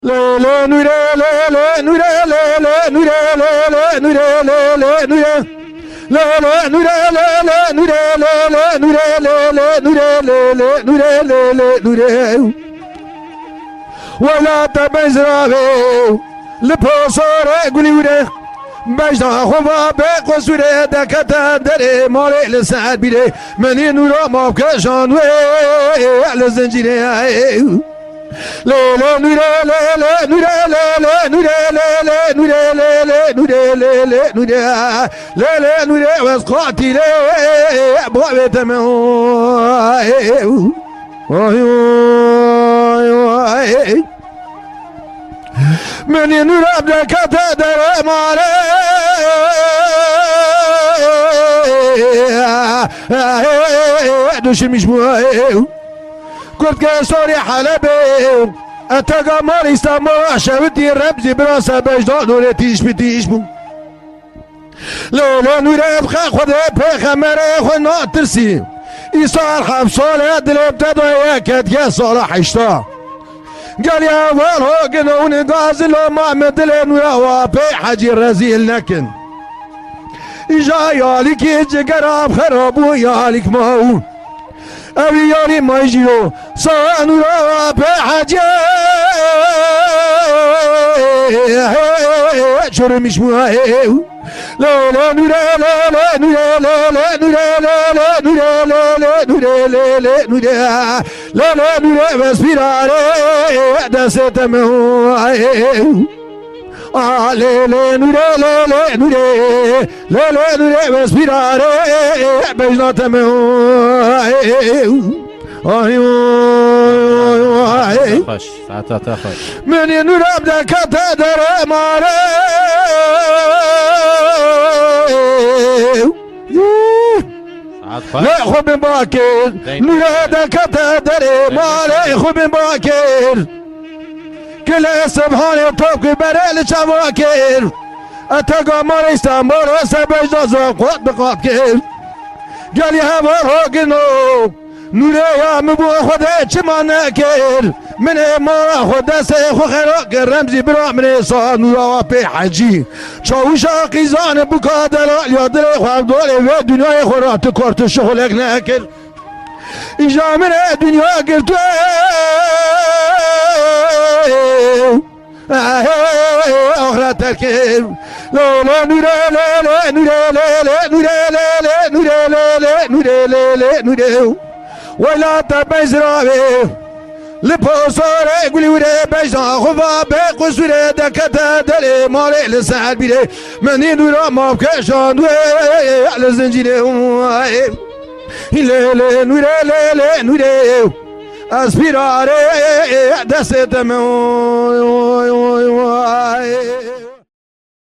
Le nure le nure le nure le nure le nure le nure le nure le nure le nure le nure ولا تبزرابه لبصور قليوره بجدا خوا بقصوره دكتا دري مالي لسعد بيري مني نورا مابكشان وي لزنجيري لا لا نورا لا لا نورا لا لا نورا لا لا نورا لا لا نورا لا لا نورا لا لا نورا واسقاطي لا ابواب تمام من ينور بدك تدري مالي دوش مش مو كنت كسوري حلبي اتقى مالي استمر شاودي رمزي براسه بجدا نوري تيش بتيش بو لا نوري بخا خذ بخمره خنا ترسي يصار حبصول دلب تدوي كد صالح اشتا قال يا والله قنون غازل ما مدلن ويا بي حجي رزيل لكن إجا يالك جقراب خراب ويالك ماون أبي يالي ما يجيو صان ويا بي حجي شرمش ماهو لا لا نورا لا لا نورا لا لا نورا لا لا نورا لا لا نورا لا لا نورا لا لا نورا بس بيراري دست مهو لا لا نورا لا لا نورا لا لا نورا بس بيراري بجنات مهو خوش ساعتها خوش من ينور بدك تدري مالي لا خو من باكر نور بدك تدري مالي خو من باكر كل سبحان طوق بريل شواكر اتقى مالي استعمار سبج زقوت بقاكر قال يا هوا قنو نوره یا مبو خدا چما نکر من ما خدا سه خو خراق رمزی برا من سا نورا پی حجی چاوشا قیزان بکادر یادر خواب دوله و دنیای خورات کارت شغلک نکر اینجا من دنیا گرتو آخرت ترکر لا لا نوره لا لا نوره لا لا نوره لا لا نوره لا لا نوره لا لا نوره ولا تبزرابه لبصور قليوره بجدا خوا بقصوره دكتا دلي مالي لسعد بيري مني نورا مابكشان وي لزنجيري لا لا نوره لا لا نوره اسبيراري دست مو